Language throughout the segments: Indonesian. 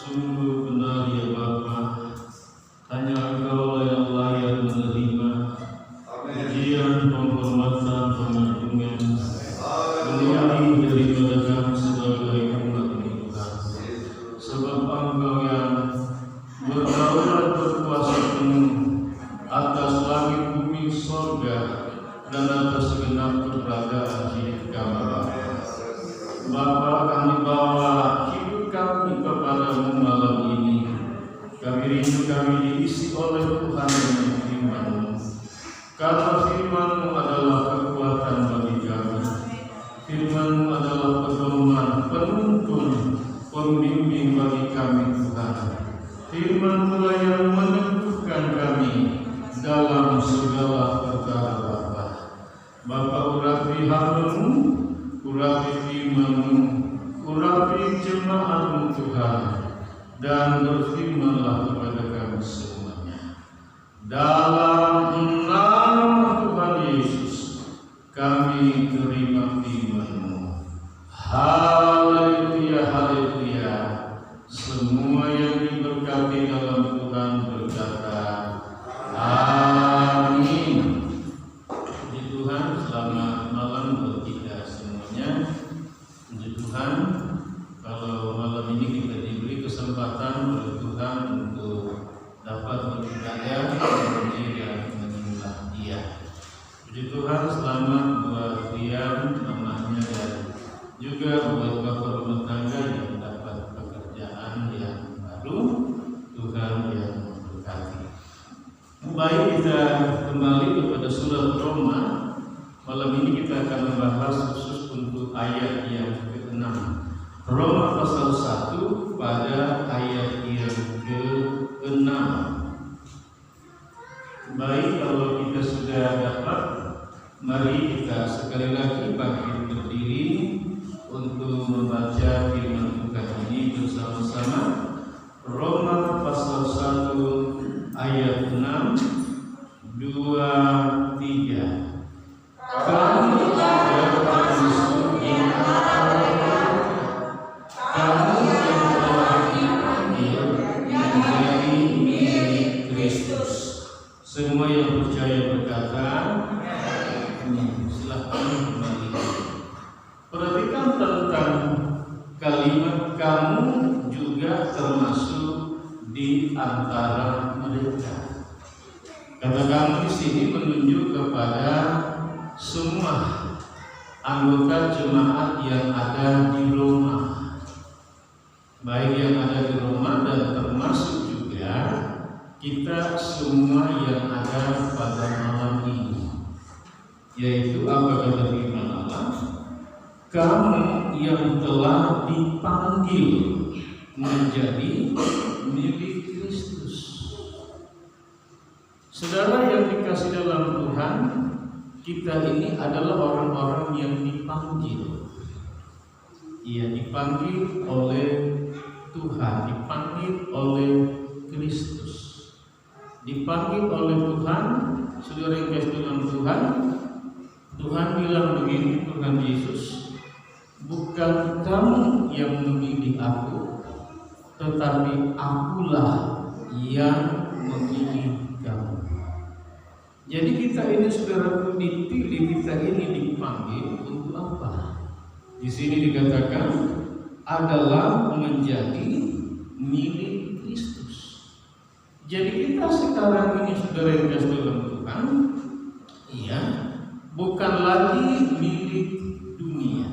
Sungguh benar ya Bapa, hanya Engkau yang layak menerima pujian, penghormatan, pengagungan, melalui daripada kami sebagai umat-Mu Tuhan. Sebab Engkau yang berdaulat berkuasa penuh atas langit, bumi, sorga, dan atas segenap keberadaan hidup kami. Bapa, kami bawa hidup kami kepadamu malam ini. Kami rindu kami diisi oleh Tuhan dengan firman-Mu. Karena firman-Mu adalah kekuatan bagi kami. Firman-Mu adalah pedoman, penuntun, pembimbing bagi kami Tuhan. Firman-Mu yang meneguhkan kami dalam segala perkara Bapa. Bapa, urapi hamba-Mu, urapi firman-Mu, urapi jemaat-Mu Tuhan, dan berfirmanlah kepada kami semuanya. Dalam nama Tuhan Yesus, kami terima firman-Mu. Haleluya, haleluya. Semua yang diberkati dalam Tuhan berkata, amin. Puji Tuhan, selamat malam buat kita semuanya. Puji Tuhan, kalau malam ini kita diberi kesempatan oleh Tuhan untuk dapat beribadah, memuji dan menyembah Dia. Puji Tuhan, selamat buat Rian, mamanya, dan juga buat bapak rumah tangga yang dapat pekerjaan yang baru. Tuhan yang memberkati. Baik, kita kembali kepada surat Roma. Malam ini kita akan membahas khusus untuk ayat yang ke-6. Roma pasal 1 pada ayat yang ke-6. Baik, kalau kita sudah dapat, mari kita sekali lagi bangkit berdiri untuk membaca firman Tuhan ini bersama-sama. Roma pasal 1 ayat 6, 2, 3. Kamu tidak termasuk yang kamu yang telah dipanggil menjadi milik Kristus. Semua yang percaya berkata, silahkan kembali. Perhatikan tentang kalimat kamu juga termasuk di antara mereka. Kata kamu di sini menunjuk kepada semua anggota jemaat yang ada di Roma, baik yang ada di Roma dan termasuk juga kita semua yang ada pada malam ini. Yaitu apa kata firman Allah? Kamu yang telah dipanggil menjadi milik Kristus. Saudara yang dikasih dalam Tuhan, kita ini adalah orang-orang yang dipanggil. Ia dipanggil oleh Tuhan, dipanggil oleh Kristus, dipanggil oleh Tuhan. Saudara yang kasih dalam Tuhan, Tuhan bilang begini, Tuhan Yesus, bukan kamu yang memilih aku, tetapi akulah yang memilih kamu. Jadi kita ini saudara dipilih, kita ini dipanggil untuk apa? Di sini dikatakan adalah menjadi milik Kristus. Jadi kita sekarang ini saudara yang kasih dalam Tuhan, iya, bukan lagi milik dunia,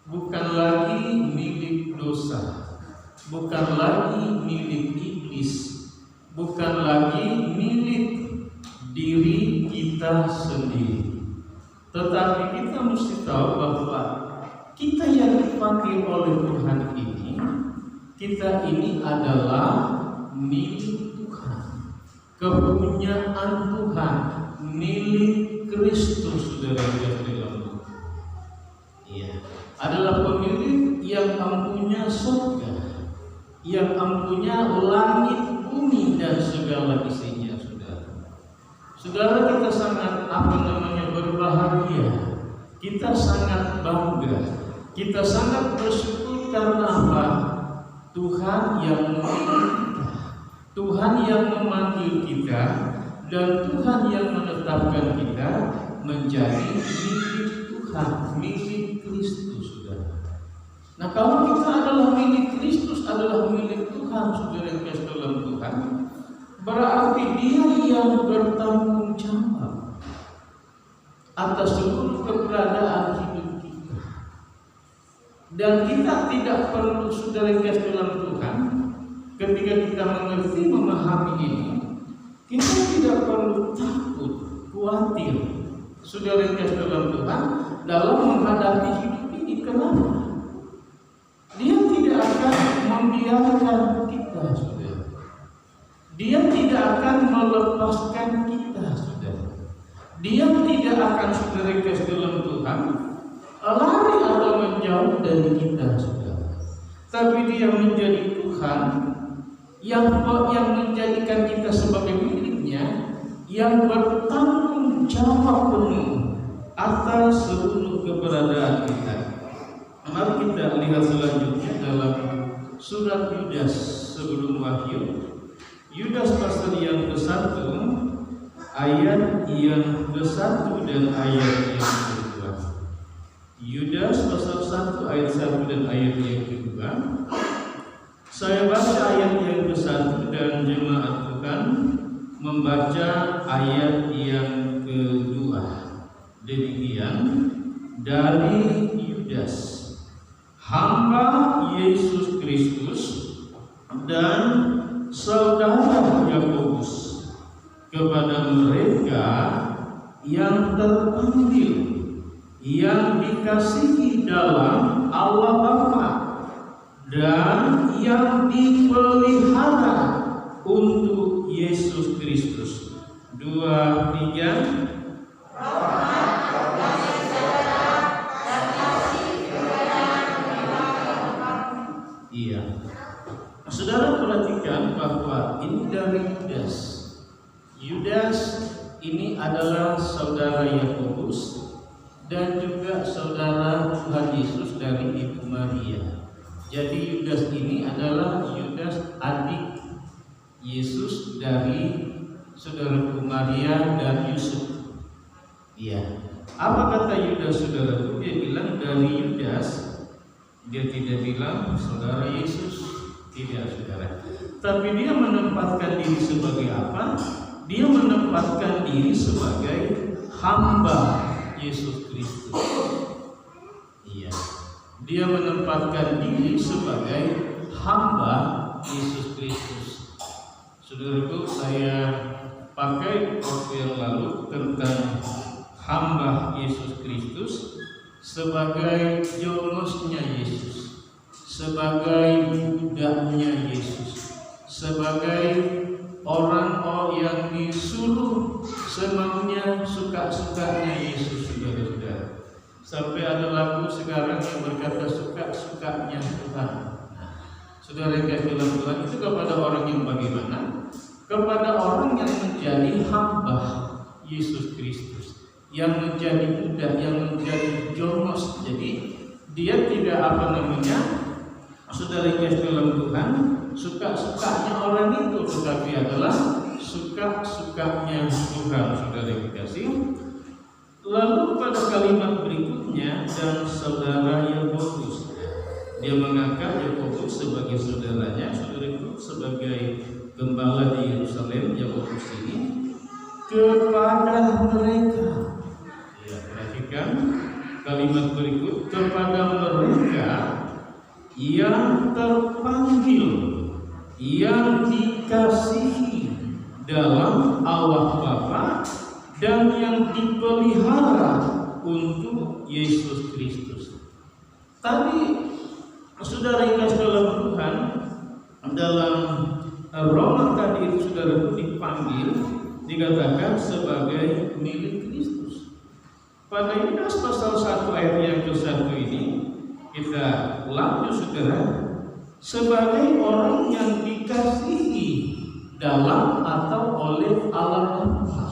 bukan lagi milik dosa, bukan lagi milik iblis, bukan lagi milik diri kita sendiri. Tetapi kita mesti tahu bahwa kita yang dipanggil oleh Tuhan ini, kita ini adalah milik Tuhan, kepunyaan Tuhan, milik Kristus. Saudara yang dalam iya, adalah pemilik yang empunya surga, yang empunya langit, bumi, dan segala isinya. Saudara, kita sangat berbahagia, kita sangat bangga, kita sangat bersyukur karena apa? Tuhan Tuhan yang memilih kita, Tuhan yang memanggil kita, dan Tuhan yang menetapkan kita menjadi milik Tuhan, milik Kristus, saudara. Nah, kalau kita adalah milik Kristus, adalah milik Tuhan, saudara yang kasih dalam Tuhan, berarti Dia yang bertanggung jawab atas seluruh keberadaan hidup kita. Dan kita tidak perlu, saudara yang kasih dalam Tuhan, ketika kita mengerti, memahami ini, kita tidak perlu takut, khawatir, saudara yang kasih dalam Tuhan, dalam menghadapi hidup ini. Kenapa? Dia tidak akan membiarkan kita, saudara. Dia tidak akan melepaskan kita, saudara. Dia tidak akan, saudara yang kasih dalam Tuhan, lari atau menjauh dari kita, saudara. Tapi Dia menjadi Tuhan yang menjadikan kita sebagai miliknya, yang bertanggung jawab penuh atas seluruh keberadaan kita. Mari kita lihat selanjutnya dalam surat Yudas sebelum Wahyu. Yudas pasal yang ke-1 ayat yang ke-1 dan ayat yang ke-2. Yudas pasal 1 ayat 1 dan ayat yang ke-2. Saya baca ayat yang ke-1 dan jemaat Tuhan membaca ayat yang ke-2. Demikian dari Yudas, hamba Yesus Kristus dan saudara Yakobus, kepada mereka yang terpanggil, yang dikasihi dalam Allah Bapa, dan yang dipelihara untuk Yesus Kristus. 2, 3. Iya. Saudara perhatikan bahwa ini dari Yudas. Yudas ini adalah saudara Yakobus dan juga saudara Tuhan Yesus dari Ibu Maria. Jadi Yudas ini adalah Yudas adik Yesus dari saudaraku Maria dan Yusuf. Iya. Apa kata Yudas, saudaraku? Dia bilang dari Yudas. Dia tidak bilang saudara Yesus, tidak, saudara. Tapi dia menempatkan diri sebagai apa? Dia menempatkan diri sebagai hamba Yesus Kristus. Iya. Dia menempatkan diri sebagai hamba Yesus Kristus. Saudaraku, saya pakai waktu yang lalu tentang hamba Yesus Kristus sebagai jomosnya Yesus, sebagai budaknya Yesus, sebagai orang yang disuruh semaunya, suka-sukanya Yesus, saudara-saudara. Sampai ada lagu sekarang yang berkata suka-sukanya Tuhan. Saudara yang kasih dalam Tuhan, itu kepada orang yang bagaimana? Kepada orang yang menjadi hamba Yesus Kristus, yang menjadi budak, yang menjadi jomos. Jadi dia tidak saudara yang kasih dalam Tuhan, suka-sukanya orang itu, tetapi adalah suka-sukanya Tuhan, saudara yang kasih. Lalu pada kalimat berikutnya, dan saudara Yakobus, dia mengangkat Yakobus sebagai saudaranya, saudaraku, sebagai gembala di Yerusalem. Yakobus ini kepada mereka, ya, perhatikan kalimat berikut, kepada mereka yang terpanggil, yang dikasihi dalam Allah Bapa, dan yang dipelihara untuk Yesus Kristus. Tadi saudara yang kasih dalam Tuhan, dalam Roma tadi itu saudara dipanggil, dikatakan sebagai milik Kristus. Pada Yudas pasal 1 ayat yang ke-1 ini, kita lanjut, saudara, sebagai orang yang dikasihi dalam atau oleh Allah Bapa,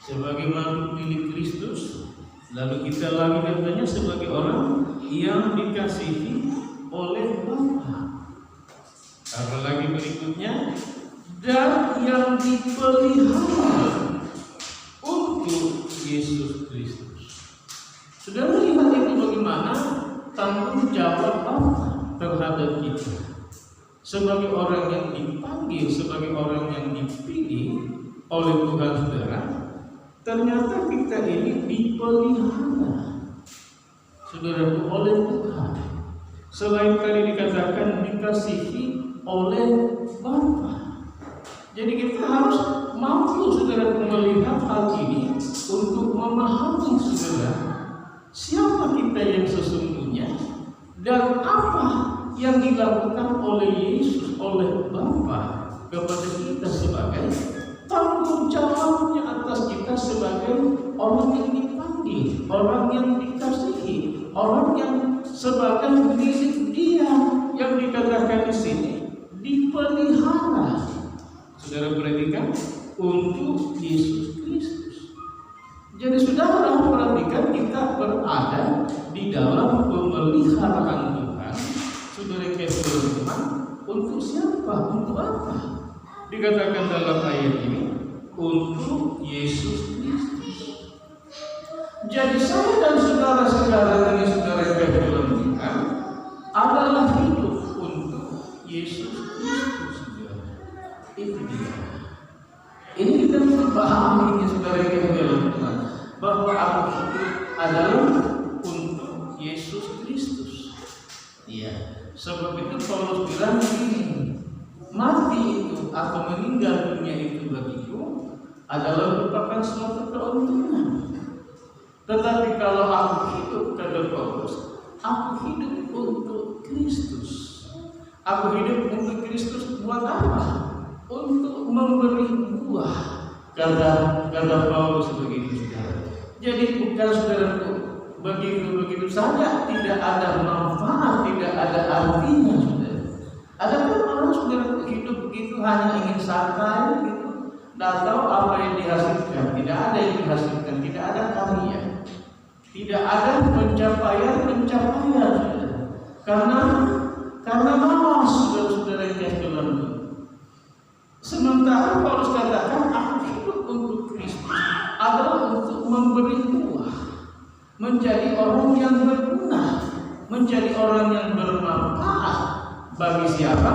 sebagai makhluk milik Kristus. Lalu kita lagi katanya sebagai orang yang dikasihi oleh Bapa. berikutnya, dan yang dipelihara untuk Yesus Kristus. Saudara lihat itu bagaimana tanggung jawab Allah terhadap kita sebagai orang yang dipanggil, sebagai orang yang dipilih oleh Tuhan. Saudara, ternyata kita ini dipelihara, saudara, oleh Tuhan. Selain tadi dikatakan dikasihi oleh Bapa. Jadi kita harus mampu, saudara, melihat hal ini untuk memahami, saudara, siapa kita yang sesungguhnya dan apa yang dilakukan oleh Yesus, oleh Bapa kepada kita sebagai tanggung jawabnya atas kita sebagai orang yang dipanggil, orang yang dikasihi, orang yang sebagai milik Dia, yang dikatakan di sini dipelihara. Saudara perhatikan, untuk Yesus Kristus. Jadi saudara perhatikan, kita berada di dalam pemeliharaan Tuhan. Saudara kasih Tuhan, untuk siapa? Untuk apa? Dikatakan dalam ayat ini, untuk Yesus Kristus. Jadi saya dan saudara sekarang ini, saudara kasih Tuhan, adalah hidup untuk Yesus Kristus. Itu dia. Ini kita perlu pahami, ini saudara yang Tuhan, bahwa aku hidup adalah untuk Yesus Kristus. Iya. Sebab itu Paulus bilang begini, mati itu atau meninggal dunia itu bagiku adalah merupakan suatu keuntungan. Tetapi kalau aku hidup, kata Paulus, aku hidup untuk Kristus. Aku hidup untuk Kristus buat apa? Untuk memberi buah, kata Paulus begitu, saudara. Jadi bukan, saudaraku, begitu saja tidak ada manfaat, tidak ada artinya, saudara. Ada kan orang, saudaraku, hidup begitu hanya ingin santai, gitu, tidak tahu apa yang dihasilkan, tidak ada yang dihasilkan, tidak ada karya, tidak ada pencapaian, saudara. Karena malas, saudara-saudara yang kasih. Sementara Paulus katakan, aku hidup untuk Kristus adalah untuk memberi buah, menjadi orang yang berguna, menjadi orang yang bermanfaat bagi siapa?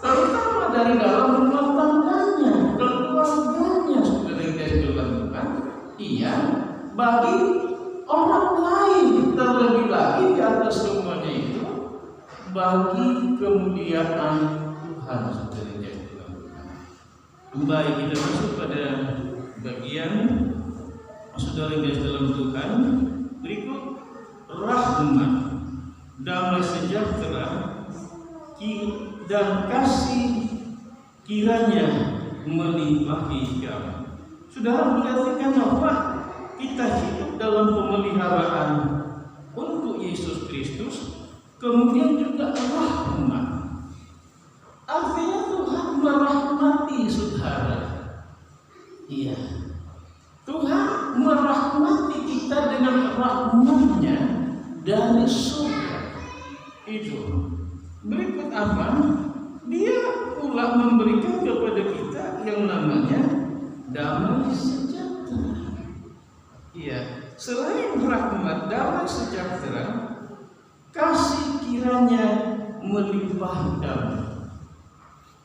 Terutama dari dalam rumah tangganya, keluarganya, saudara yang dilakukan. Iya, bagi orang lain, terlebih lagi di atas semuanya itu, bagi kemuliaan Tuhan, saudara. Baik, kita masuk pada bagian saudara yang dalam Tuhan. Berikut, rahmat, damai sejahtera dan kasih kiranya melimpahi kamu. Saudara perhatikan bahwa kita hidup dalam pemeliharaan untuk Yesus Kristus, kemudian juga rahmat. Artinya Tuhan merahmati saudara. Iya, Tuhan merahmati kita dengan rahmat-Nya dari surga. Itu. Berikut apa? Dia pula memberikan kepada kita yang namanya damai sejahtera. Iya, selain rahmat, damai sejahtera, kasih kiranya melimpah kamu.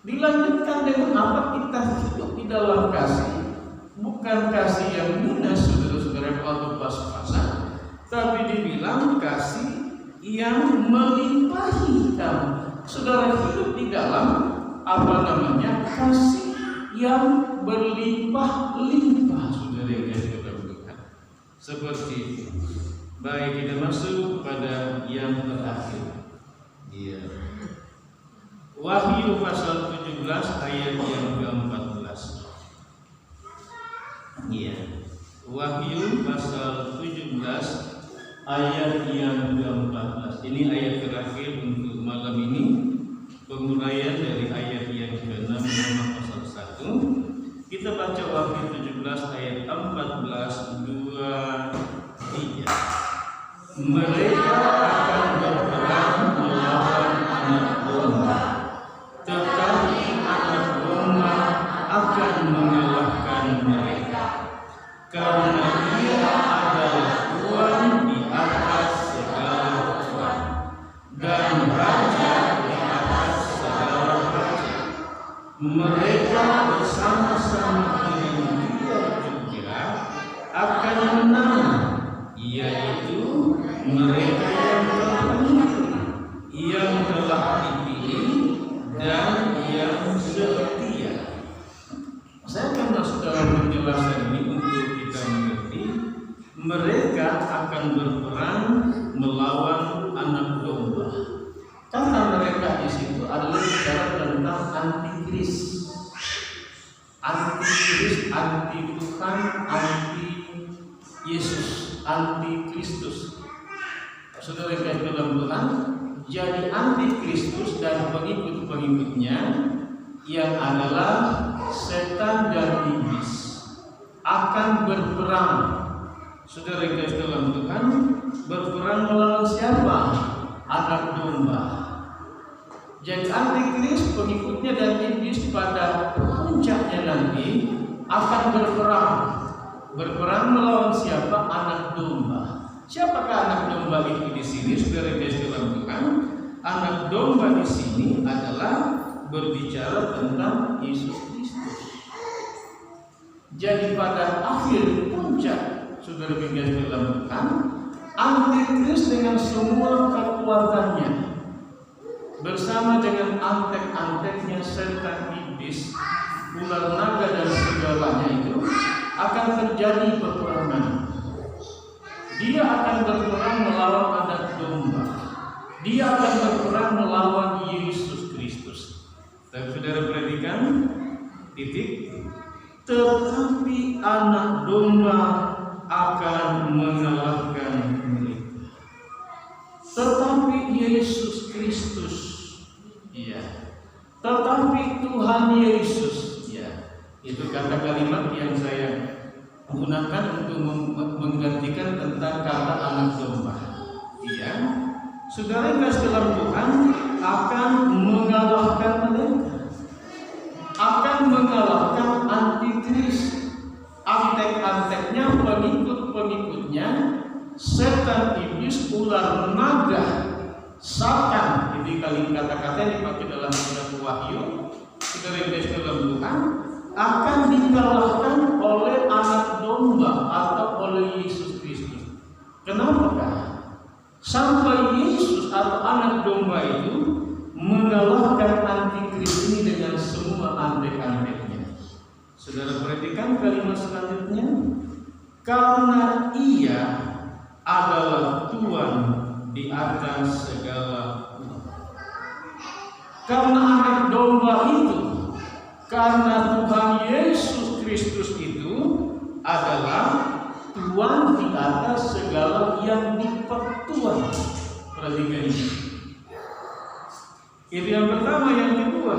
Dilanjutkan dengan apa? Kita hidup di dalam kasih, bukan kasih yang minus, saudara-saudara, waktu pas-pasan, tapi dibilang kasih yang melimpahi kamu. Saudara hidup di dalam kasih yang berlimpah-limpah, saudara yang dikatakan. Seperti itu. Baik, kita masuk pada yang terakhir. Iya. Wahyu pasal 17 ayat yang ke-14. Iya. Wahyu pasal 17 ayat yang ke-14. Ini ayat terakhir untuk malam ini. Penguraian dari ayat yang ke-6 Roma pasal 1. Kita baca Wahyu 17 ayat 14, 2, 3. Mereka akan berperang melawan anak domba, tetapi mereka bersama-sama dengan Dia juga akan menang, yaitu mereka yang terpilih, yang telah dipilih dan yang setia. Saya akan masuk dalam penjelasan ini untuk kita mengerti. Mereka akan berperang melawan anak domba. Kata mereka di situ adalah bicara tentang antikris, anti Tuhan, anti Yesus, anti Kristus. Saudara yang dalam Tuhan, jadi anti Kristus dan pengikut-pengikutnya yang adalah setan dan iblis akan berperang. Saudara yang dalam Tuhan, berperang melawan siapa? Anak domba. Jadi antikris, pengikutnya dan iblis pada puncaknya nanti akan berperang melawan siapa? Anak domba. Siapakah anak domba itu di sini? Saudara yang dalam Tuhan, anak domba di sini adalah berbicara tentang Yesus Kristus. Jadi pada akhir puncak, saudara yang dalam Tuhan, antikris dengan semua kekuatannya bersama dengan antek-anteknya setan iblis, ular naga dan segalanya itu akan terjadi peperangan. Dia akan berperang melawan anak domba. Dia akan berperang melawan Yesus Kristus. Dan saudara perhatikan titik. Tetapi anak domba akan mengalahkan mereka. Tetapi Yesus Kristus, ya. Tetapi Tuhan Yesus, ya. Itu kata kalimat yang saya gunakan untuk menggantikan tentang kata anak domba. Ya. Saudara yang kasih dalam Tuhan akan mengalahkan mereka. Akan mengalahkan antikris, antek-anteknya, pengikut-pengikutnya, setan iblis, ular naga, Satan. Jadi kata-kata yang dipakai dalam surat Wahyu, saudara yang dalam Tuhan, akan dikalahkan oleh anak domba atau oleh Yesus Kristus. Kenapa? Sampai Yesus atau anak domba itu mengalahkan antikris ini dengan semua antek-anteknya. Saudara perhatikan kalimat selanjutnya. Karena Ia adalah Tuhan di atas segala Tuhan. Karena anak domba itu, karena Tuhan Yesus Kristus itu adalah Tuhan di atas segala yang dipertuan. Perhatikan ini. Itu yang pertama. Yang kedua,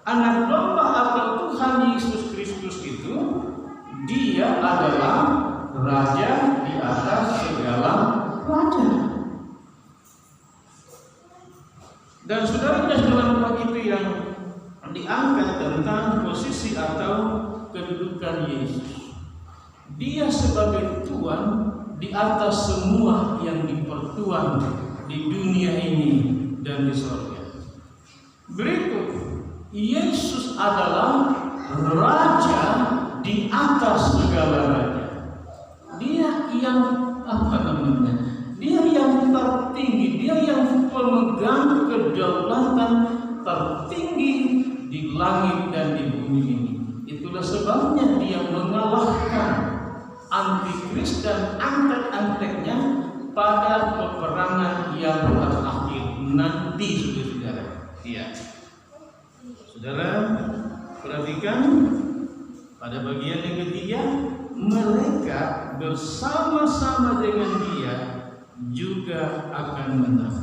anak domba atau Tuhan Yesus Kristus itu, Dia adalah Raja di atas segala raja. Dan saudara dalam bab itu yang diangkat tentang posisi atau kedudukan Yesus. Dia sebagai Tuhan di atas semua yang dipertuan di dunia ini dan di surga. Berikut, Yesus adalah Raja di atas segala raja. Dia yang Dia yang tertinggi, Dia yang pemegang kedaulatan tertinggi di langit dan di bumi ini. Itulah sebabnya Dia mengalahkan antikris dan antek-anteknya pada peperangan yang terakhir nanti, saudara. Iya. Saudara perhatikan pada bagian yang ketiga, mereka bersama-sama dengan Dia juga akan menang.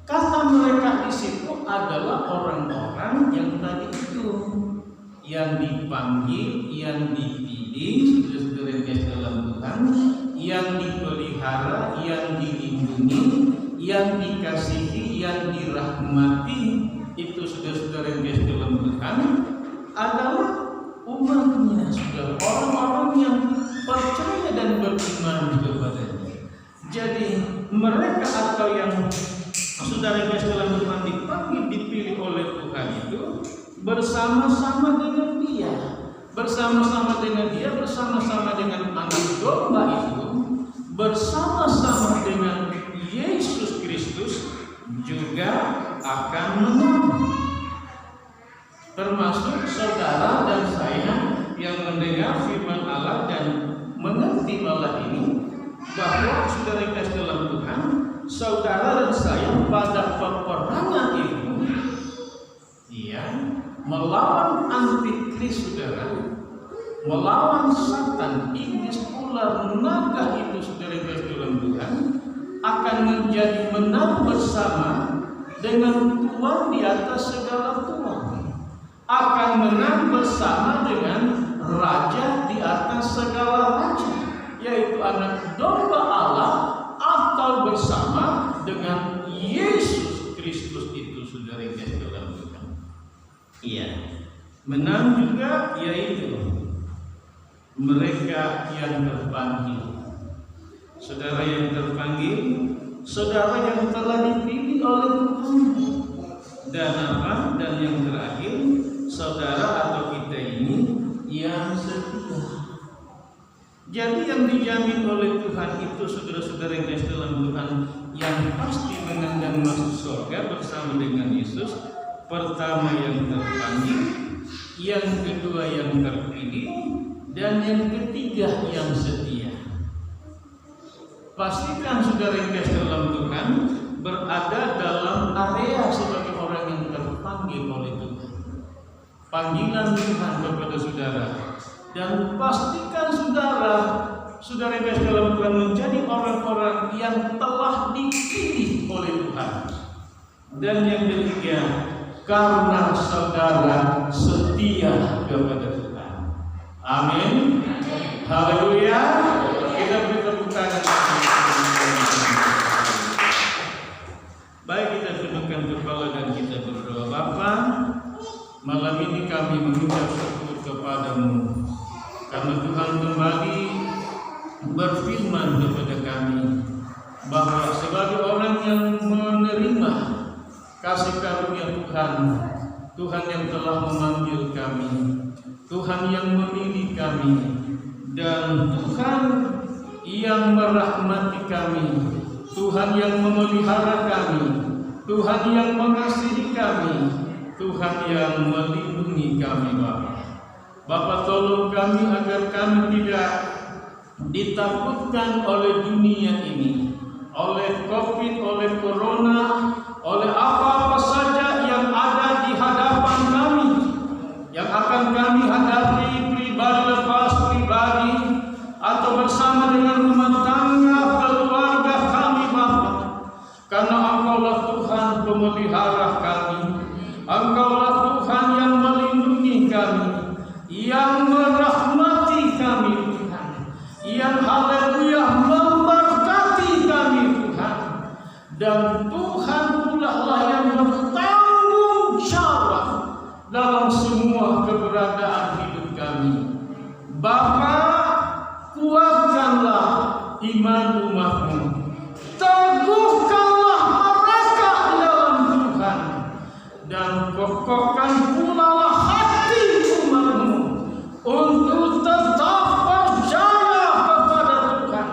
Kata mereka di situ adalah orang-orang yang tadi itu, yang dipanggil, yang dipilih, saudara dalam Tuhan, yang dipelihara, yang dilindungi, yang dikasihi, yang dirahmati. Itu saudara-saudara yang dalam Tuhan adalah umatnya, saudara, orang-orang yang percaya dan beriman kepadanya. Jadi mereka atau yang saudara yang dalam Tuhan dipanggil, dipilih oleh Tuhan itu, bersama-sama dengan Dia, bersama-sama dengan Dia, bersama-sama dengan anak domba itu, bersama-sama dengan Yesus Kristus juga akan menang. Termasuk saudara dan saya yang mendengar firman Allah dan mengerti Allah ini, bahwa saudara kasih dalam Tuhan, saudara dan saya pada peperangan itu, melawan antikris saudara, melawan Satan, iblis, ular, naga itu saudara kasih dalam Tuhan, akan menjadi menang bersama dengan Tuhan di atas segala Tuhan, akan menang bersama dengan Raja di atas segala raja, yaitu anak domba Allah, atau bersama dengan Yesus Kristus itu saudara yang dalam Tuhan. Iya, menang juga yaitu mereka yang terpanggil. Saudara yang terpanggil, saudara yang telah dipilih oleh Tuhan. Dan apa? Dan yang terakhir, saudara atau kita ini yang setia. Jadi yang dijamin oleh Tuhan itu saudara-saudara yang kasih dalam Tuhan, yang pasti menang masuk surga bersama dengan Yesus. Pertama yang terpanggil, yang kedua yang terpilih, dan yang ketiga yang setia. Pastikan saudara yang kasih dalam Tuhan berada dalam area sebagai orang yang terpanggil oleh Tuhan. Panggilan Tuhan kepada saudara. Dan pastikan saudara yang kasih dalam Tuhan menjadi orang-orang yang telah dipilih oleh Tuhan. Dan yang ketiga, karena saudara setia kepada Tuhan. Amin. Haleluya. Kita beri tepuk tangan. Baik, kita tundukkan kepala dan kita berdoa. Bapa, malam ini kami mengucap syukur kepadamu karena Tuhan kembali berfirman kepada kami bahwa sebagai orang yang menerima kasih karunia Tuhan, Tuhan yang telah memanggil kami, Tuhan yang memilih kami, dan Tuhan yang merahmati kami, Tuhan yang memelihara kami, Tuhan yang mengasihi kami, Tuhan yang melindungi kami. Bapa, tolong kami agar kami tidak ditakutkan oleh dunia ini, oleh COVID, oleh Corona, oleh apa-apa saja yang ada di hadapan kami, yang akan kami hadapi pribadi lepas pribadi, atau bersama dengan rumah tangga, keluarga kami, Bapa. Karena Engkaulah Tuhan pemelihara kami, Engkaulah Tuhan yang melindungi kami, yang merahmati kami, Tuhan, yang haleluya memberkati kami, Tuhan. Dan Tuhan pula lah yang bertanggung jawab dalam semua keberadaan hidup kami. Bapa, kuatkanlah iman umat-Mu, teguhkanlah mereka di dalam Tuhan, dan kokohkan pula lah hati umat-Mu untuk tetap percaya kepada Tuhan.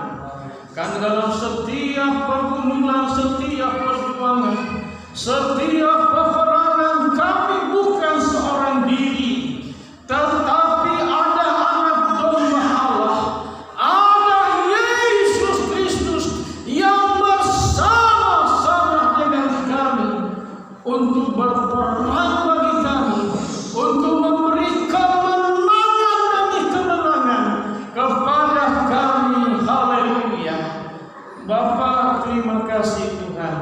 Karena dalam setiap pergumulan, setiap perjuangan, setiap peperangan kami bukan seorang diri, tetapi ada anak domba Allah, ada Yesus Kristus yang bersama-sama dengan kami untuk berperang bagi kami, untuk memberi kemenangan demi kemenangan kepada kami. Haleluya. Bapa, terima kasih Tuhan.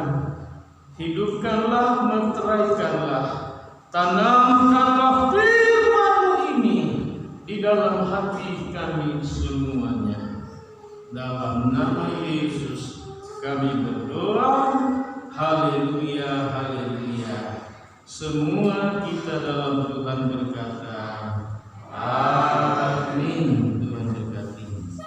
Hidupkanlah, meteraikanlah, tanamkanlah firman-Mu ini di dalam hati kami semuanya. Dalam nama Yesus kami berdoa. Haleluya, haleluya. Semua kita dalam Tuhan berkata, amin.